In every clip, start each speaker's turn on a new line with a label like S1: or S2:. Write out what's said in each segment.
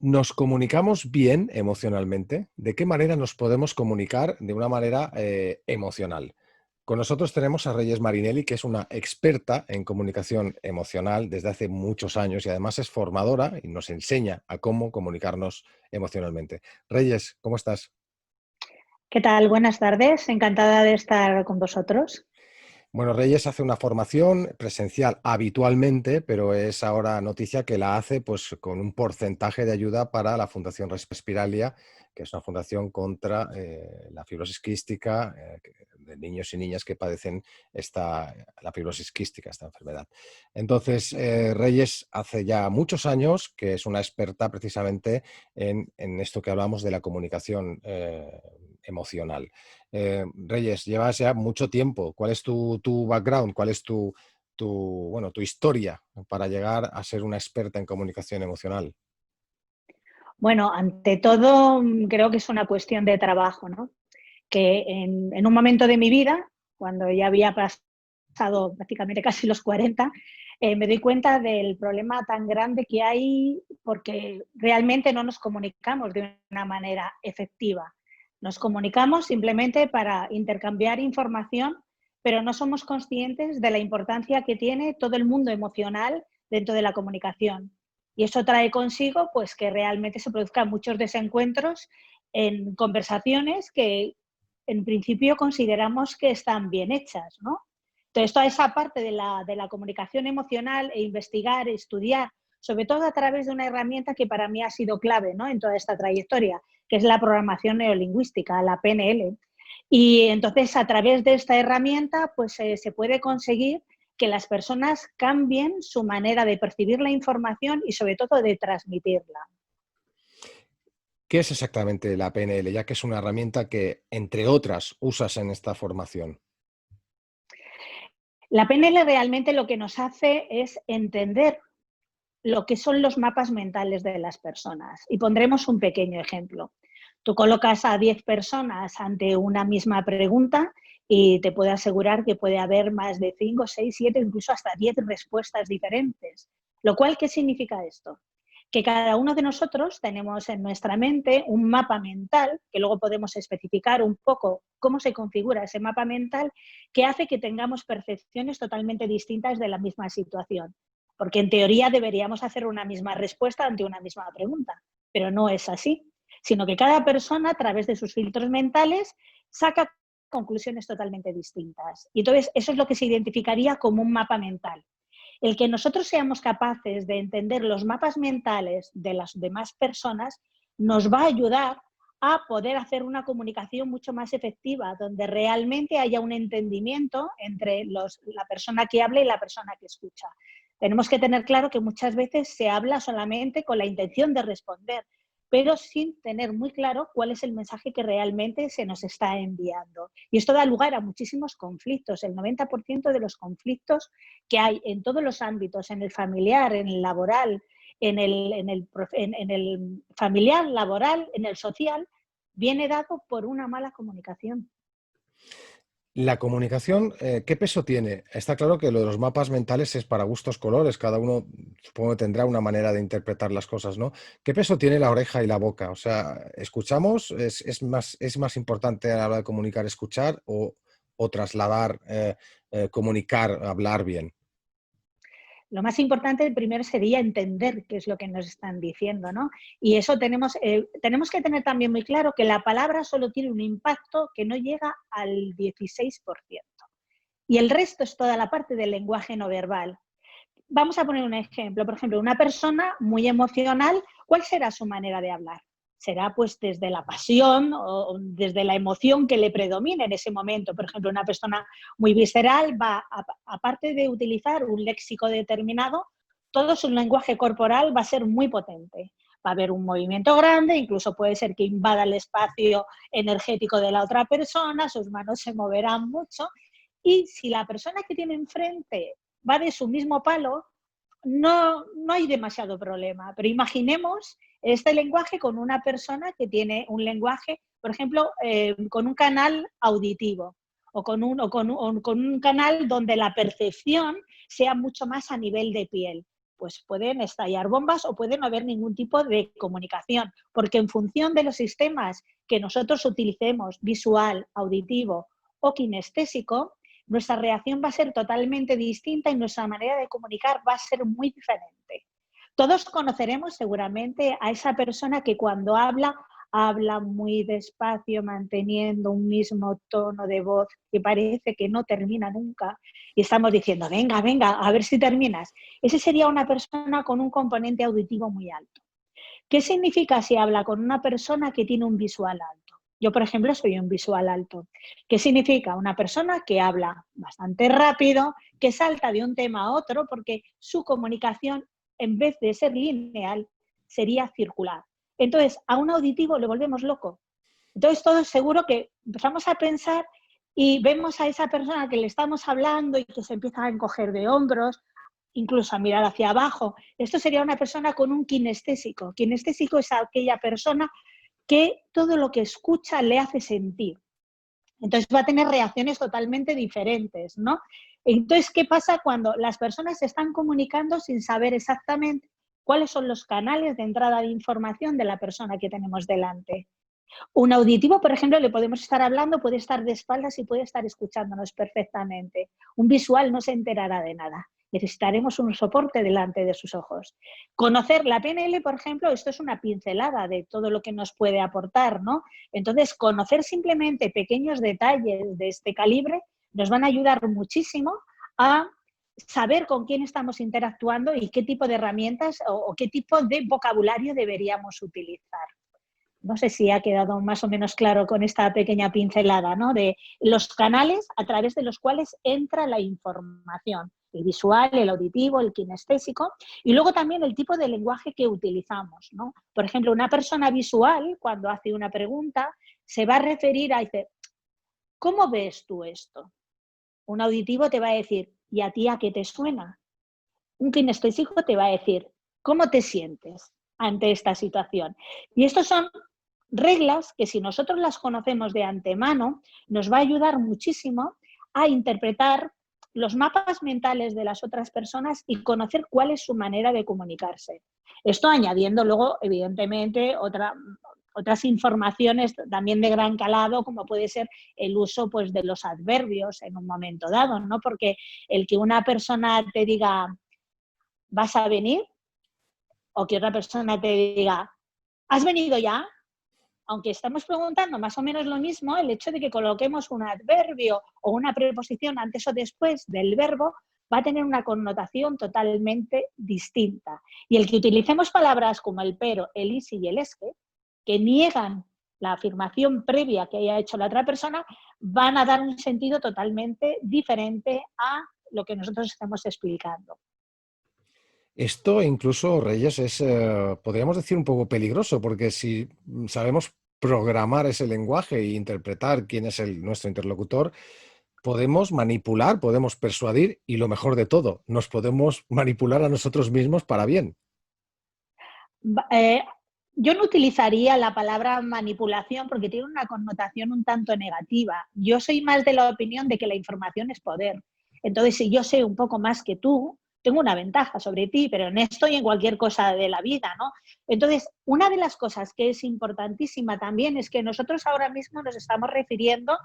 S1: ¿Nos comunicamos bien emocionalmente? ¿De qué manera nos podemos comunicar de una manera emocional? Con nosotros tenemos a Reyes Marinelli, que es una experta en comunicación emocional desde hace muchos años y además es formadora y nos enseña a cómo comunicarnos emocionalmente. Reyes, ¿cómo estás?
S2: ¿Qué tal? Buenas tardes. Encantada de estar con vosotros.
S1: Bueno, Reyes hace una formación presencial habitualmente, pero es ahora noticia que la hace pues, con un porcentaje de ayuda para la Fundación Respiralia, que es una fundación contra la fibrosis quística de niños y niñas que padecen la fibrosis quística, esta enfermedad. Entonces, Reyes hace ya muchos años que es una experta precisamente en esto que hablamos de la comunicación emocional. Reyes, llevas ya mucho tiempo. ¿Cuál es tu background? ¿Cuál es tu historia para llegar a ser una experta en comunicación emocional?
S2: Bueno, ante todo, creo que es una cuestión de trabajo, ¿no? Que en un momento de mi vida, cuando ya había pasado prácticamente casi los 40, me doy cuenta del problema tan grande que hay porque realmente no nos comunicamos de una manera efectiva. Nos comunicamos simplemente para intercambiar información, pero no somos conscientes de la importancia que tiene todo el mundo emocional dentro de la comunicación. Y eso trae consigo pues, que realmente se produzcan muchos desencuentros en conversaciones que en principio consideramos que están bien hechas, ¿no? Entonces, toda esa parte de la comunicación emocional e investigar, estudiar, sobre todo a través de una herramienta que para mí ha sido clave, ¿no?, en toda esta trayectoria, que es la programación neurolingüística, la PNL. Y entonces, a través de esta herramienta, pues se puede conseguir que las personas cambien su manera de percibir la información y sobre todo de transmitirla.
S1: ¿Qué es exactamente la PNL? Ya que es una herramienta que, entre otras, usas en esta formación.
S2: La PNL realmente lo que nos hace es entender lo que son los mapas mentales de las personas. Y pondremos un pequeño ejemplo. Tú colocas a 10 personas ante una misma pregunta y te puedo asegurar que puede haber más de 5, 6, 7, incluso hasta 10 respuestas diferentes. Lo cual, ¿qué significa esto? Que cada uno de nosotros tenemos en nuestra mente un mapa mental, que luego podemos especificar un poco cómo se configura ese mapa mental, que hace que tengamos percepciones totalmente distintas de la misma situación. Porque en teoría deberíamos hacer una misma respuesta ante una misma pregunta, pero no es así, sino que cada persona a través de sus filtros mentales saca conclusiones totalmente distintas. Y entonces eso es lo que se identificaría como un mapa mental. El que nosotros seamos capaces de entender los mapas mentales de las demás personas nos va a ayudar a poder hacer una comunicación mucho más efectiva, donde realmente haya un entendimiento entre la persona que habla y la persona que escucha. Tenemos que tener claro que muchas veces se habla solamente con la intención de responder, pero sin tener muy claro cuál es el mensaje que realmente se nos está enviando. Y esto da lugar a muchísimos conflictos. El 90% de los conflictos que hay en todos los ámbitos, en el familiar, en el laboral, en el familiar, laboral, en el social, viene dado por una mala comunicación.
S1: La comunicación, ¿qué peso tiene? Está claro que lo de los mapas mentales es para gustos colores, cada uno supongo que tendrá una manera de interpretar las cosas, ¿no? ¿Qué peso tiene la oreja y la boca? O sea, ¿escuchamos? ¿Es más importante a la hora de comunicar escuchar o trasladar, comunicar, hablar bien?
S2: Lo más importante primero sería entender qué es lo que nos están diciendo, ¿no? Y eso tenemos que tener también muy claro que la palabra solo tiene un impacto que no llega al 16%. Y el resto es toda la parte del lenguaje no verbal. Vamos a poner un ejemplo. Por ejemplo, una persona muy emocional, ¿cuál será su manera de hablar? Será pues desde la pasión o desde la emoción que le predomine en ese momento. Por ejemplo, una persona muy visceral va, aparte de utilizar un léxico determinado, todo su lenguaje corporal va a ser muy potente. Va a haber un movimiento grande, incluso puede ser que invada el espacio energético de la otra persona, sus manos se moverán mucho. Y si la persona que tiene enfrente va de su mismo palo, no hay demasiado problema. Pero imaginemos este lenguaje con una persona que tiene un lenguaje, por ejemplo, con un canal auditivo o con un canal donde la percepción sea mucho más a nivel de piel. pues pueden estallar bombas o puede no haber ningún tipo de comunicación, porque en función de los sistemas que nosotros utilicemos, visual, auditivo o kinestésico, nuestra reacción va a ser totalmente distinta y nuestra manera de comunicar va a ser muy diferente. Todos conoceremos seguramente a esa persona que cuando habla muy despacio, manteniendo un mismo tono de voz que parece que no termina nunca y estamos diciendo, venga, venga, a ver si terminas. Ese sería una persona con un componente auditivo muy alto. ¿Qué significa si habla con una persona que tiene un visual alto? Yo, por ejemplo, soy un visual alto. ¿Qué significa? Una persona que habla bastante rápido, que salta de un tema a otro, porque su comunicación, en vez de ser lineal, sería circular. Entonces, a un auditivo le volvemos loco. Entonces, todos seguro que empezamos a pensar y vemos a esa persona que le estamos hablando y que se empieza a encoger de hombros, incluso a mirar hacia abajo. Esto sería una persona con un kinestésico. Kinestésico es aquella persona que todo lo que escucha le hace sentir. Entonces va a tener reacciones totalmente diferentes, ¿no? Entonces, ¿qué pasa cuando las personas se están comunicando sin saber exactamente cuáles son los canales de entrada de información de la persona que tenemos delante? Un auditivo, por ejemplo, le podemos estar hablando, puede estar de espaldas y puede estar escuchándonos perfectamente. Un visual no se enterará de nada. Necesitaremos un soporte delante de sus ojos. Conocer la PNL, por ejemplo, esto es una pincelada de todo lo que nos puede aportar, ¿no? Entonces, conocer simplemente pequeños detalles de este calibre nos van a ayudar muchísimo a saber con quién estamos interactuando y qué tipo de herramientas o qué tipo de vocabulario deberíamos utilizar. No sé si ha quedado más o menos claro con esta pequeña pincelada, ¿no? De los canales a través de los cuales entra la información, el visual, el auditivo, el kinestésico, y luego también el tipo de lenguaje que utilizamos, ¿no? Por ejemplo, una persona visual, cuando hace una pregunta, se va a referir a decir, ¿cómo ves tú esto? Un auditivo te va a decir, ¿y a ti a qué te suena? Un kinestésico te va a decir, ¿cómo te sientes ante esta situación? Y estos son reglas que si nosotros las conocemos de antemano, nos va a ayudar muchísimo a interpretar los mapas mentales de las otras personas y conocer cuál es su manera de comunicarse. Esto añadiendo luego, evidentemente, otras informaciones también de gran calado, como puede ser el uso pues, de los adverbios en un momento dado, ¿no? Porque el que una persona te diga, ¿vas a venir? O que otra persona te diga, ¿has venido ya? Aunque estamos preguntando más o menos lo mismo, el hecho de que coloquemos un adverbio o una preposición antes o después del verbo va a tener una connotación totalmente distinta. Y el que utilicemos palabras como el pero, el y si y el es que niegan la afirmación previa que haya hecho la otra persona, van a dar un sentido totalmente diferente a lo que nosotros estamos explicando.
S1: Esto incluso, Reyes, es, podríamos decir, un poco peligroso, porque si sabemos programar ese lenguaje e interpretar quién es nuestro interlocutor, podemos manipular, podemos persuadir y lo mejor de todo, nos podemos manipular a nosotros mismos para bien.
S2: Eh, yo no utilizaría la palabra manipulación porque tiene una connotación un tanto negativa. Yo soy más de la opinión de que la información es poder. Entonces, si yo sé un poco más que tú, tengo una ventaja sobre ti, pero en esto y en cualquier cosa de la vida, ¿no? Entonces, una de las cosas que es importantísima también es que nosotros ahora mismo nos estamos refiriendo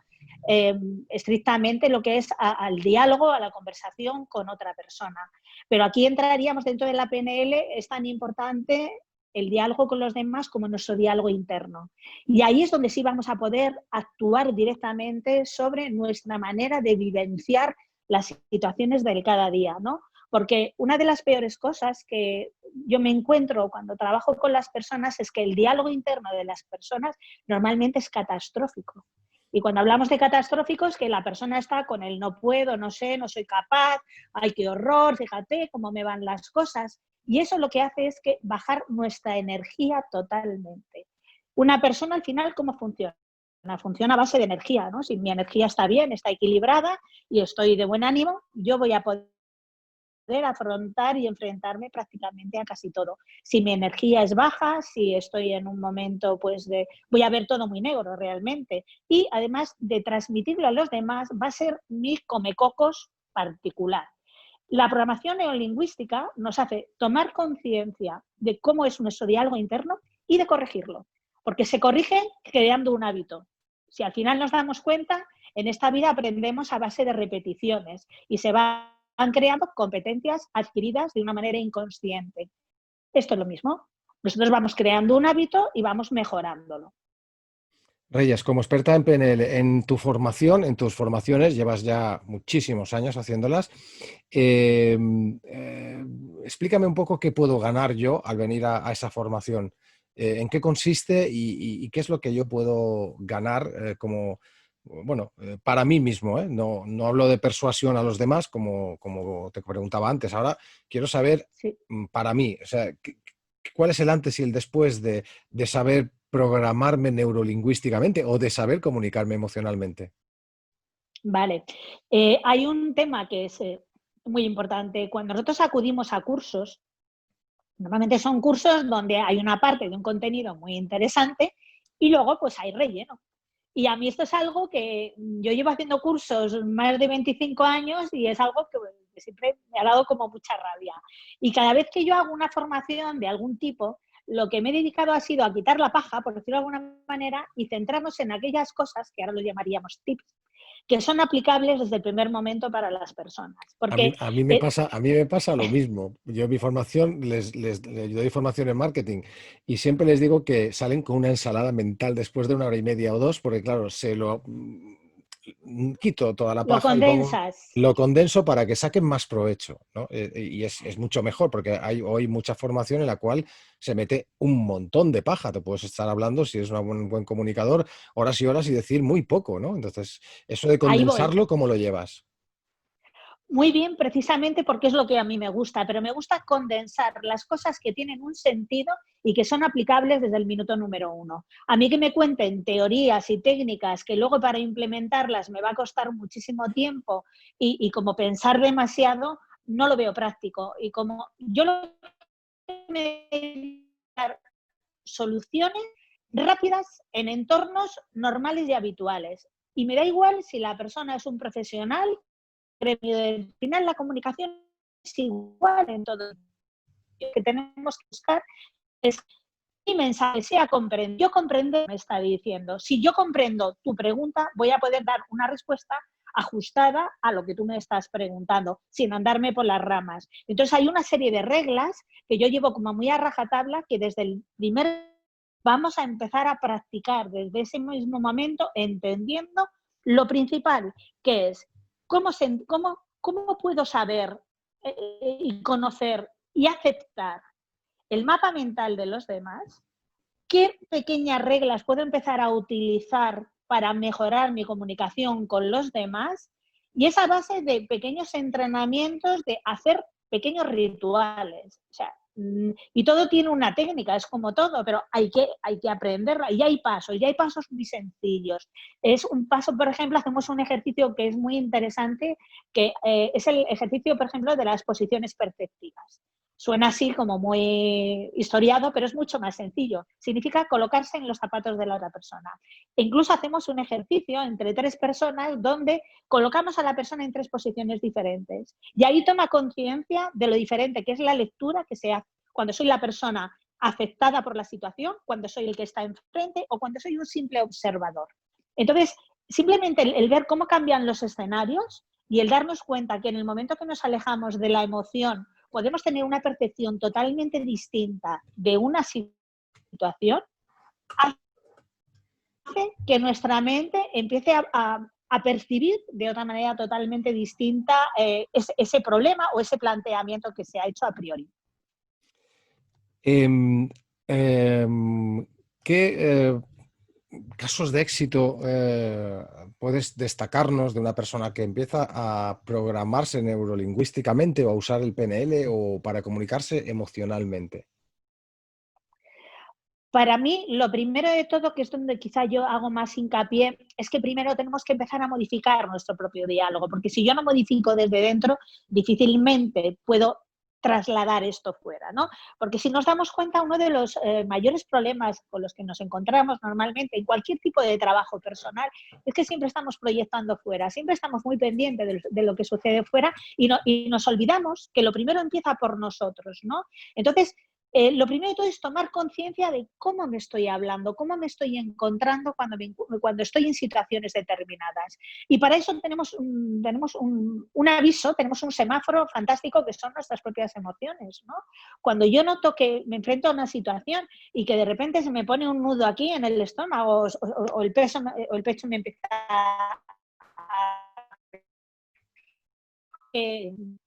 S2: estrictamente lo que es al diálogo, a la conversación con otra persona. Pero aquí entraríamos dentro de la PNL, es tan importante el diálogo con los demás como nuestro diálogo interno. Y ahí es donde sí vamos a poder actuar directamente sobre nuestra manera de vivenciar las situaciones del cada día, ¿no? Porque una de las peores cosas que yo me encuentro cuando trabajo con las personas es que el diálogo interno de las personas normalmente es catastrófico. Y cuando hablamos de catastróficos, que la persona está con el no puedo, no sé, no soy capaz, ay, qué horror, fíjate cómo me van las cosas. Y eso lo que hace es que bajar nuestra energía totalmente. Una persona al final, ¿cómo funciona? Funciona a base de energía, ¿no? Si mi energía está bien, está equilibrada y estoy de buen ánimo, yo voy a poder afrontar y enfrentarme prácticamente a casi todo. Si mi energía es baja, si estoy en un momento pues de voy a ver todo muy negro realmente y además de transmitirlo a los demás va a ser mi comecocos particular. La programación neurolingüística nos hace tomar conciencia de cómo es nuestro diálogo interno y de corregirlo, porque se corrige creando un hábito. Si al final nos damos cuenta, en esta vida aprendemos a base de repeticiones y se van creando competencias adquiridas de una manera inconsciente. Esto es lo mismo. Nosotros vamos creando un hábito y vamos mejorándolo.
S1: Reyes, como experta en PNL, en tu formación, en tus formaciones, llevas ya muchísimos años haciéndolas. eh, eh, Explícame un poco qué puedo ganar yo al venir a esa formación. ¿En qué consiste y qué es lo que yo puedo ganar como, bueno, para mí mismo, ¿eh? No, no hablo de persuasión a los demás, como te preguntaba antes. Ahora quiero saber,
S2: Sí.
S1: para mí, o sea, ¿cuál es el antes y el después de saber programarme neurolingüísticamente o de saber comunicarme emocionalmente?
S2: Vale. Hay un tema que es muy importante. Cuando nosotros acudimos a cursos, normalmente son cursos donde hay una parte de un contenido muy interesante y luego pues hay relleno. Y a mí esto es algo que yo llevo haciendo cursos más de 25 años y es algo que siempre me ha dado como mucha rabia. Y cada vez que yo hago una formación de algún tipo, lo que me he dedicado ha sido a quitar la paja, por decirlo de alguna manera, y centrarnos en aquellas cosas que ahora lo llamaríamos tips, que son aplicables desde el primer momento para las personas. Porque
S1: A mí me pasa lo mismo. Yo en mi formación les doy formación en marketing y siempre les digo que salen con una ensalada mental después de una hora y media o dos, porque claro, quito toda la
S2: lo
S1: paja y
S2: condensas.
S1: lo condenso para que saquen más provecho, ¿no? Y es mucho mejor, porque hay hoy mucha formación en la cual se mete un montón de paja. Te puedes estar hablando, si eres un buen comunicador, horas y horas y decir muy poco, ¿no? Entonces, eso de
S2: Ahí voy.
S1: condensarlo, ¿cómo lo llevas?
S2: Muy bien, precisamente porque es lo que a mí me gusta, pero me gusta condensar las cosas que tienen un sentido y que son aplicables desde el minuto número uno. A mí que me cuenten teorías y técnicas que luego para implementarlas me va a costar muchísimo tiempo y como pensar demasiado, no lo veo práctico. Y como yo lo que me dar soluciones rápidas en entornos normales y habituales. Y me da igual si la persona es un profesional gremio. Al final la comunicación es igual en todo. Lo que tenemos que buscar es que mi mensaje sea comprendido. Yo comprendo lo que me está diciendo. Si yo comprendo tu pregunta, voy a poder dar una respuesta ajustada a lo que tú me estás preguntando, sin andarme por las ramas. Entonces hay una serie de reglas que yo llevo como muy a rajatabla, que desde el primer vamos a empezar a practicar desde ese mismo momento, entendiendo lo principal, que es cómo puedo saber y conocer y aceptar el mapa mental de los demás, qué pequeñas reglas puedo empezar a utilizar para mejorar mi comunicación con los demás, y esa base de pequeños entrenamientos, de hacer pequeños rituales. O sea, y todo tiene una técnica, es como todo, pero hay que aprenderla. Y hay pasos muy sencillos. Es un paso, por ejemplo, hacemos un ejercicio que es muy interesante, que es el ejercicio, por ejemplo, de las posiciones perceptivas. Suena así como muy historiado, pero es mucho más sencillo. Significa colocarse en los zapatos de la otra persona. E incluso hacemos un ejercicio entre 3 personas donde colocamos a la persona en 3 posiciones diferentes. Y ahí toma conciencia de lo diferente que es la lectura que se hace cuando soy la persona afectada por la situación, cuando soy el que está enfrente o cuando soy un simple observador. Entonces, simplemente el ver cómo cambian los escenarios y el darnos cuenta que en el momento que nos alejamos de la emoción podemos tener una percepción totalmente distinta de una situación, hace que nuestra mente empiece a percibir de otra manera totalmente distinta ese problema o ese planteamiento que se ha hecho a priori.
S1: Em, em, ¿Qué casos de éxito puedes destacarnos de una persona que empieza a programarse neurolingüísticamente o a usar el PNL o para comunicarse emocionalmente?
S2: Para mí, lo primero de todo, que es donde quizá yo hago más hincapié, es que primero tenemos que empezar a modificar nuestro propio diálogo, porque si yo no modifico desde dentro, difícilmente puedo trasladar esto fuera, ¿no? Porque si nos damos cuenta, uno de los mayores problemas con los que nos encontramos normalmente en cualquier tipo de trabajo personal es que siempre estamos proyectando fuera, siempre estamos muy pendientes de lo que sucede fuera y nos olvidamos que lo primero empieza por nosotros, ¿no? Entonces, lo primero de todo es tomar conciencia de cómo me estoy hablando, cómo me estoy encontrando cuando estoy en situaciones determinadas. Y para eso tenemos un aviso, tenemos un semáforo fantástico que son nuestras propias emociones, ¿no? Cuando yo noto que me enfrento a una situación y que de repente se me pone un nudo aquí en el estómago o el pecho me empieza a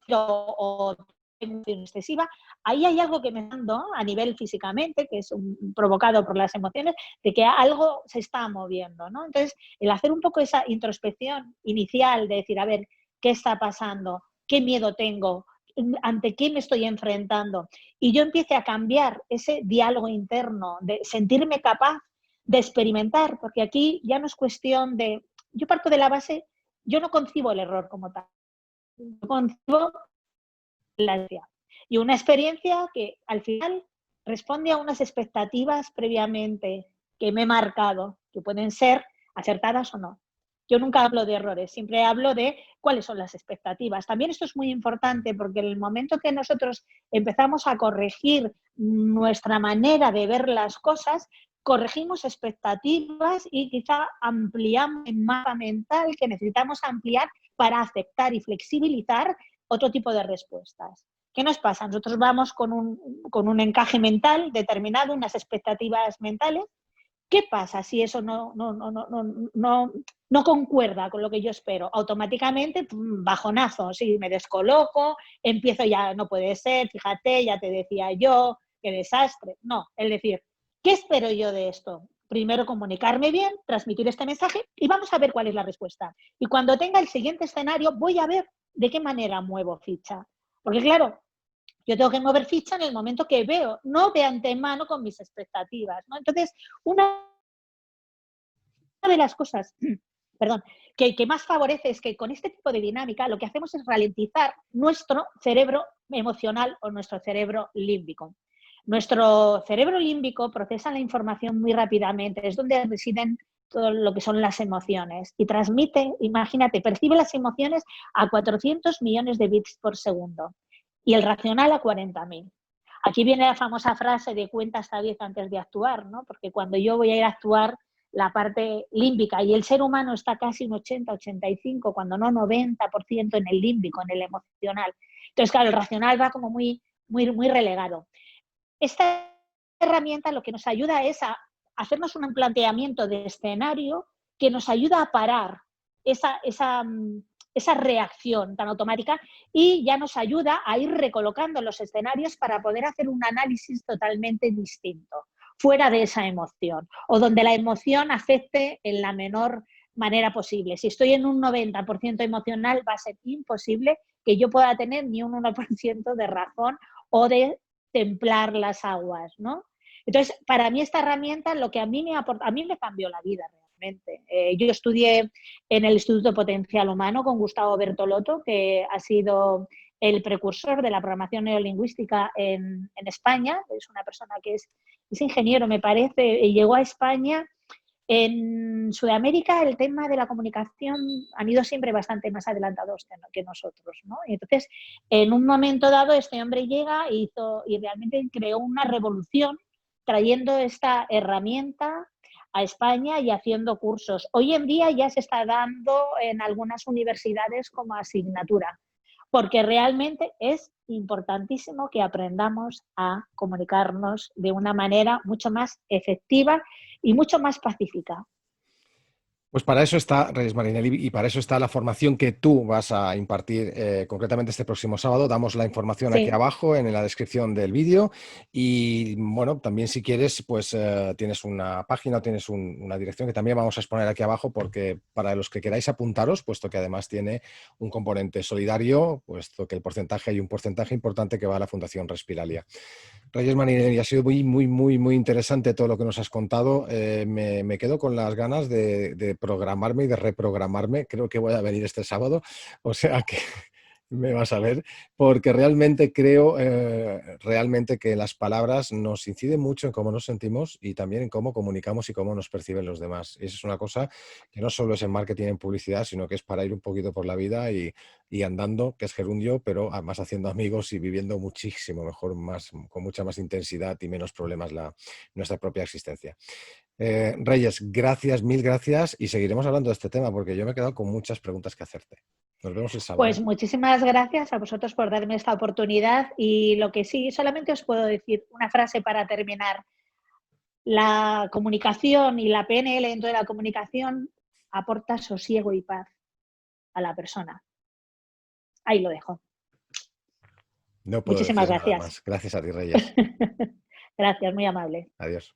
S2: o emoción excesiva, ahí hay algo que me está dando a nivel físicamente, que es provocado por las emociones, de que algo se está moviendo, ¿no? Entonces, el hacer un poco esa introspección inicial de decir, a ver, ¿qué está pasando? ¿Qué miedo tengo? ¿Ante qué me estoy enfrentando? Y yo empiece a cambiar ese diálogo interno, de sentirme capaz de experimentar, porque aquí ya no es cuestión de... Yo parto de la base, yo no concibo el error como tal, yo concibo la experiencia. Y una experiencia que al final responde a unas expectativas previamente que me he marcado, que pueden ser acertadas o no. Yo nunca hablo de errores, siempre hablo de cuáles son las expectativas. También esto es muy importante porque en el momento que nosotros empezamos a corregir nuestra manera de ver las cosas, corregimos expectativas y quizá ampliamos el mapa mental que necesitamos ampliar para aceptar y flexibilizar otro tipo de respuestas. ¿Qué nos pasa? Nosotros vamos con un encaje mental determinado, unas expectativas mentales. ¿Qué pasa si eso no concuerda con lo que yo espero? Automáticamente, bajonazo, sí, me descoloco, empiezo ya, no puede ser, fíjate, ya te decía yo, qué desastre. No, es decir, ¿qué espero yo de esto? Primero comunicarme bien, transmitir este mensaje y vamos a ver cuál es la respuesta. Y cuando tenga el siguiente escenario, voy a ver de qué manera muevo ficha. Porque claro, yo tengo que mover ficha en el momento que veo, no de antemano con mis expectativas, ¿no? Entonces, una de las cosas, perdón, que más favorece es que con este tipo de dinámica lo que hacemos es ralentizar nuestro cerebro emocional o nuestro cerebro límbico. Nuestro cerebro límbico procesa la información muy rápidamente, es donde residen todo lo que son las emociones y transmite, imagínate, percibe las emociones a 400 millones de bits por segundo y el racional a 40.000. Aquí viene la famosa frase de cuenta hasta 10 antes de actuar, ¿no? Porque cuando yo voy a ir a actuar, la parte límbica y el ser humano está casi un 80-85, cuando no 90% en el límbico, en el emocional. Entonces, claro, el racional va como muy relegado. Esta herramienta lo que nos ayuda es a hacernos un planteamiento de escenario que nos ayuda a parar esa reacción tan automática y ya nos ayuda a ir recolocando los escenarios para poder hacer un análisis totalmente distinto, fuera de esa emoción, o donde la emoción afecte en la menor manera posible. Si estoy en un 90% emocional, va a ser imposible que yo pueda tener ni un 1% de razón o de templar las aguas, ¿no? Entonces, para mí esta herramienta, lo que a mí me cambió la vida realmente. Yo estudié en el Instituto Potencial Humano con Gustavo Bertolotto, que ha sido el precursor de la programación neurolingüística en España. Es una persona que es ingeniero, me parece, y llegó a España. En Sudamérica el tema de la comunicación han ido siempre bastante más adelantados que nosotros, ¿no? Y entonces, en un momento dado, este hombre llega y realmente creó una revolución trayendo esta herramienta a España y haciendo cursos. Hoy en día ya se está dando en algunas universidades como asignatura, porque realmente es importantísimo que aprendamos a comunicarnos de una manera mucho más efectiva y mucho más pacífica.
S1: Pues para eso está Reyes Marinelli y para eso está la formación que tú vas a impartir concretamente este próximo sábado. Damos la información aquí
S2: Sí.
S1: abajo en la descripción del vídeo y bueno, también si quieres pues tienes una página o tienes una dirección que también vamos a exponer aquí abajo porque para los que queráis apuntaros, puesto que además tiene un componente solidario, puesto que el porcentaje hay un porcentaje importante que va a la Fundación Respiralia. Reyes Marinelli, ha sido muy interesante todo lo que nos has contado. Me quedo con las ganas de programarme y de reprogramarme. Creo que voy a venir este sábado. O sea Me vas a ver, porque realmente creo realmente que las palabras nos inciden mucho en cómo nos sentimos y también en cómo comunicamos y cómo nos perciben los demás. Esa es una cosa que no solo es en marketing, en publicidad, sino que es para ir un poquito por la vida y andando, que es gerundio, pero además haciendo amigos y viviendo muchísimo mejor, más, con mucha más intensidad y menos problemas nuestra propia existencia. Reyes, gracias, mil gracias y seguiremos hablando de este tema porque yo me he quedado con muchas preguntas que hacerte. Nos vemos el sábado.
S2: Pues muchísimas gracias a vosotros por darme esta oportunidad y lo que sí, solamente os puedo decir una frase para terminar. La comunicación y la PNL dentro de la comunicación aporta sosiego y paz a la persona. Ahí lo dejo.
S1: No puedo
S2: Muchísimas
S1: decir nada
S2: gracias.
S1: más. Gracias a ti, Reyes.
S2: Gracias, muy amable.
S1: Adiós.